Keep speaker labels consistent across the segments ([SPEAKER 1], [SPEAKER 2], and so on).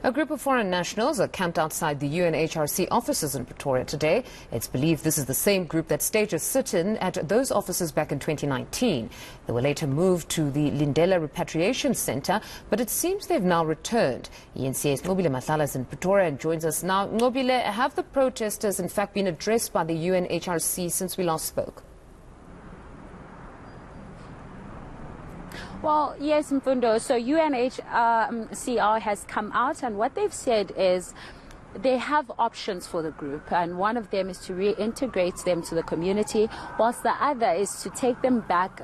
[SPEAKER 1] A group of foreign nationals are camped outside the UNHCR offices in Pretoria today. It's believed this is the same group that staged a sit-in at those offices back in 2019. They were later moved to the Lindela Repatriation Center, but it seems they've now returned. eNCA's Nqobile Madlala is in Pretoria and joins us now. Nqobile, have the protesters in fact been addressed by the UNHCR since we last spoke?
[SPEAKER 2] Well, yes, Mfundo. So UNHCR has come out, and what they've said is they have options for the group, and one of them is to reintegrate them to the community, whilst the other is to take them back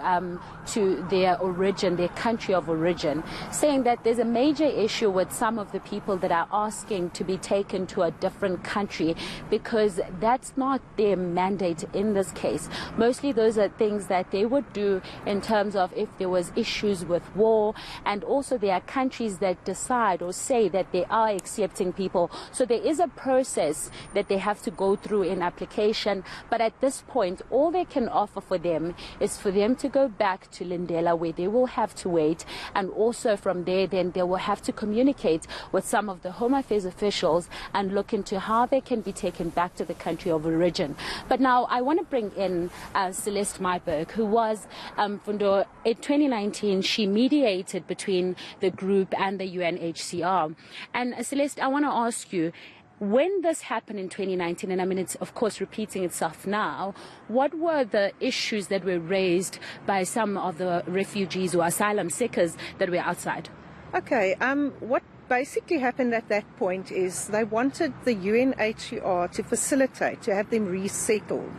[SPEAKER 2] to their origin, their country of origin, saying that there's a major issue with some of the people that are asking to be taken to a different country because that's not their mandate in this case. Mostly those are things that they would do in terms of if there was issues with war, and also there are countries that decide or say that they are accepting people. So there is a process that they have to go through in application, but at this point all they can offer for them is for them to go back to Lindela, where they will have to wait, and also from there then they will have to communicate with some of the Home Affairs officials and look into how they can be taken back to the country of origin. But now I want to bring in Celeste Myberg, who was in 2019 she mediated between the group and the UNHCR. And Celeste, I want to ask you, when this happened in 2019, and I mean it's of course repeating itself now, what were the issues that were raised by some of the refugees or asylum seekers that were outside?
[SPEAKER 3] Okay, what basically happened at that point is they wanted the UNHCR to facilitate, to have them resettled.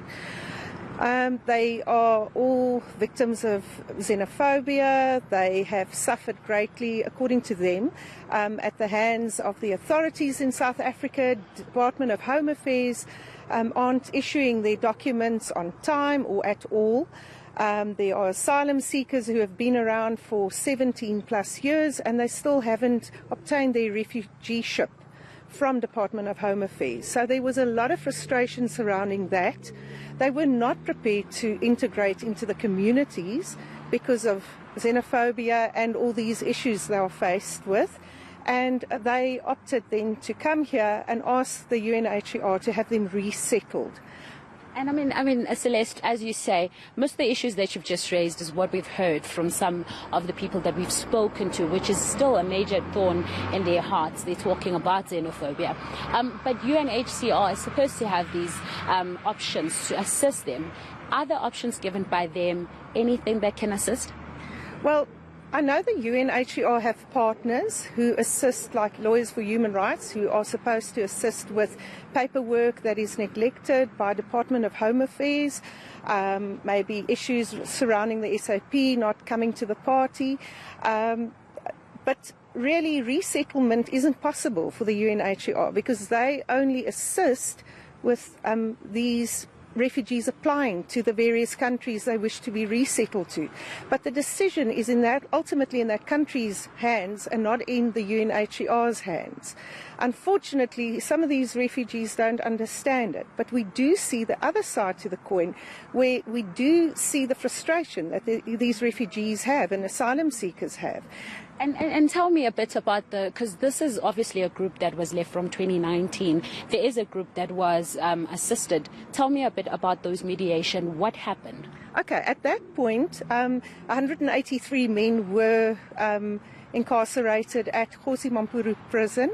[SPEAKER 3] They are all victims of xenophobia. They have suffered greatly, according to them, at the hands of the authorities in South Africa. Department of Home Affairs aren't issuing their documents on time or at all. There are asylum seekers who have been around for 17 plus years and they still haven't obtained their refugeeship from Department of Home Affairs. So there was a lot of frustration surrounding that. They were not prepared to integrate into the communities because of xenophobia and all these issues they are faced with. And they opted then to come here and ask the UNHCR to have them resettled.
[SPEAKER 2] And I mean, Celeste, as you say, most of the issues that you've just raised is what we've heard from some of the people that we've spoken to, which is still a major thorn in their hearts. They're talking about xenophobia. But UNHCR is supposed to have these options to assist them. Are the options given by them anything that can assist?
[SPEAKER 3] Well, I know the UNHCR have partners who assist, like Lawyers for Human Rights, who are supposed to assist with paperwork that is neglected by Department of Home Affairs, maybe issues surrounding the SAP not coming to the party. But really, resettlement isn't possible for the UNHCR because they only assist with these refugees applying to the various countries they wish to be resettled to. But the decision is ultimately in that country's hands and not in the UNHCR's hands. Unfortunately, some of these refugees don't understand it, but we do see the other side to the coin, where we do see the frustration that these refugees have and asylum seekers have.
[SPEAKER 2] And tell me a bit about because this is obviously a group that was left from 2019. There is a group that was assisted. Tell me a bit about those mediation. What happened?
[SPEAKER 3] Okay, at that point, 183 men were incarcerated at Kgosi Mampuru prison,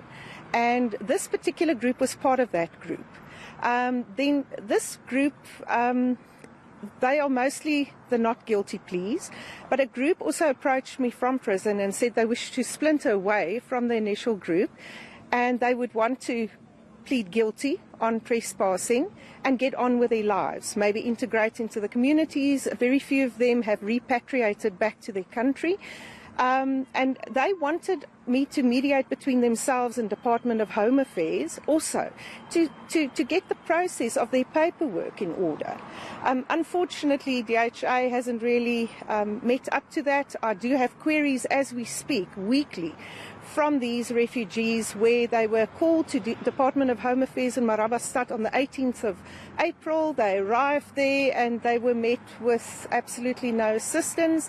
[SPEAKER 3] and this particular group was part of that group. Then this group, they are mostly the not guilty pleas, but a group also approached me from prison and said they wish to splinter away from the initial group and they would want to plead guilty on trespassing and get on with their lives, maybe integrate into the communities. Very few of them have repatriated back to their country. And they wanted me to mediate between themselves and Department of Home Affairs also to get the process of their paperwork in order. Unfortunately, DHA hasn't really met up to that. I do have queries as we speak weekly from these refugees where they were called to Department of Home Affairs in Marabastad on the 18th of April. They arrived there and they were met with absolutely no assistance.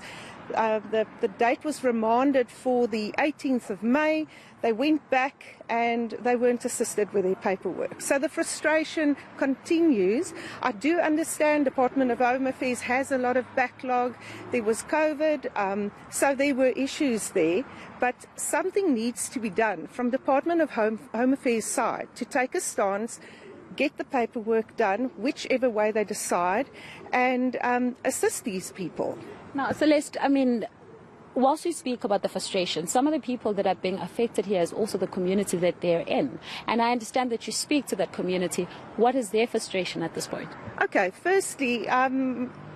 [SPEAKER 3] The date was remanded for the 18th of May. They went back and they weren't assisted with their paperwork. So the frustration continues. I do understand Department of Home Affairs has a lot of backlog. There was COVID, so there were issues there. But something needs to be done from Department of Home Affairs side to take a stance, get the paperwork done, whichever way they decide, and assist these people.
[SPEAKER 2] Now, Celeste, I mean, whilst you speak about the frustration, some of the people that are being affected here is also the community that they're in. And I understand that you speak to that community. What is their frustration at this point?
[SPEAKER 3] Okay, firstly,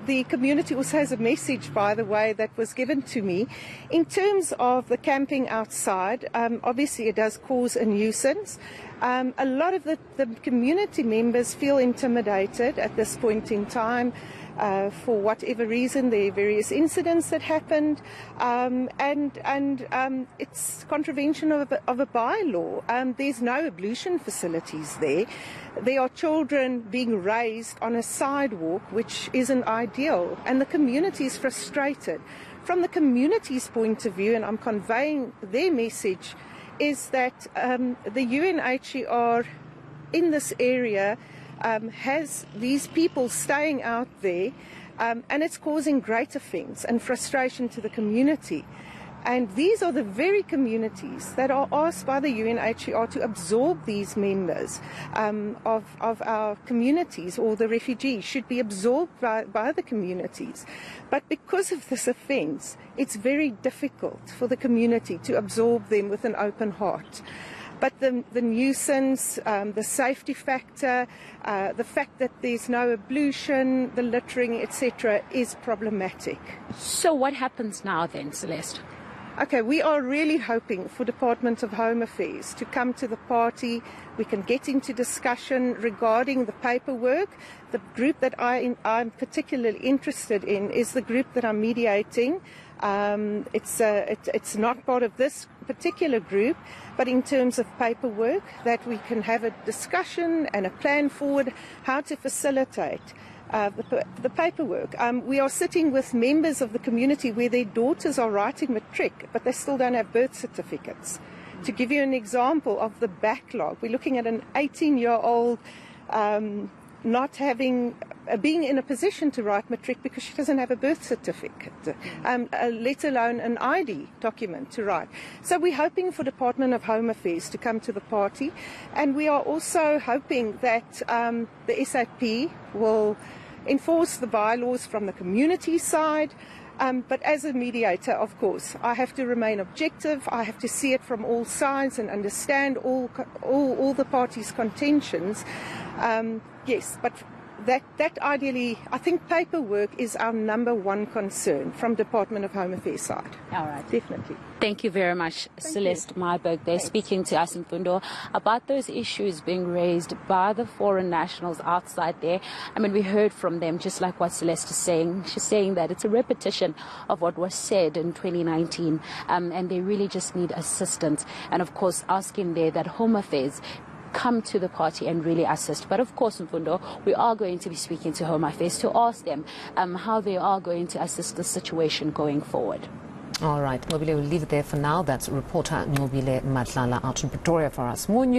[SPEAKER 3] the community also has a message, by the way, that was given to me. In terms of the camping outside, obviously it does cause a nuisance. A lot of the community members feel intimidated at this point in time. For whatever reason, there are various incidents that happened, and it's contravention of a bylaw. There's no ablution facilities there. There are children being raised on a sidewalk, which isn't ideal, and the community is frustrated. From the community's point of view, and I'm conveying their message, is that the UNHCR in this area has these people staying out there, and it's causing great offence and frustration to the community. And these are the very communities that are asked by the UNHCR to absorb these members of our communities, or the refugees should be absorbed by the communities. But because of this offence, it's very difficult for the community to absorb them with an open heart. But the nuisance, the safety factor, the fact that there's no ablution, the littering, etc., is problematic.
[SPEAKER 2] So what happens now then, Celeste?
[SPEAKER 3] Okay, we are really hoping for Department of Home Affairs to come to the party. We can get into discussion regarding the paperwork. The group that I'm particularly interested in is the group that I'm mediating. It's not part of this particular group, but in terms of paperwork, that we can have a discussion and a plan forward how to facilitate the paperwork. We are sitting with members of the community where their daughters are writing matric, but they still don't have birth certificates. To give you an example of the backlog, we're looking at an 18-year-old not having, being in a position to write matric because she doesn't have a birth certificate, let alone an ID document to write. So we're hoping for Department of Home Affairs to come to the party, and we are also hoping that the SAP will enforce the bylaws from the community side. But as a mediator, of course, I have to remain objective. I have to see it from all sides and understand all the parties' contentions. Yes, but that ideally, I think paperwork is our #1 concern from Department of Home Affairs side.
[SPEAKER 2] All right.
[SPEAKER 3] Definitely.
[SPEAKER 2] Thank you very much, Celeste Myburgh. They're speaking to us in Fundo about those issues being raised by the foreign nationals outside there. I mean, we heard from them, just like what Celeste is saying. She's saying that it's a repetition of what was said in 2019, and they really just need assistance. And, of course, asking there that Home Affairs come to the party and really assist. But of course, Mfundo, we are going to be speaking to Home Affairs to ask them how they are going to assist the situation going forward.
[SPEAKER 1] All right, Nqobile, we'll leave it there for now. That's reporter Nqobile Madlala out in Pretoria for us. More news.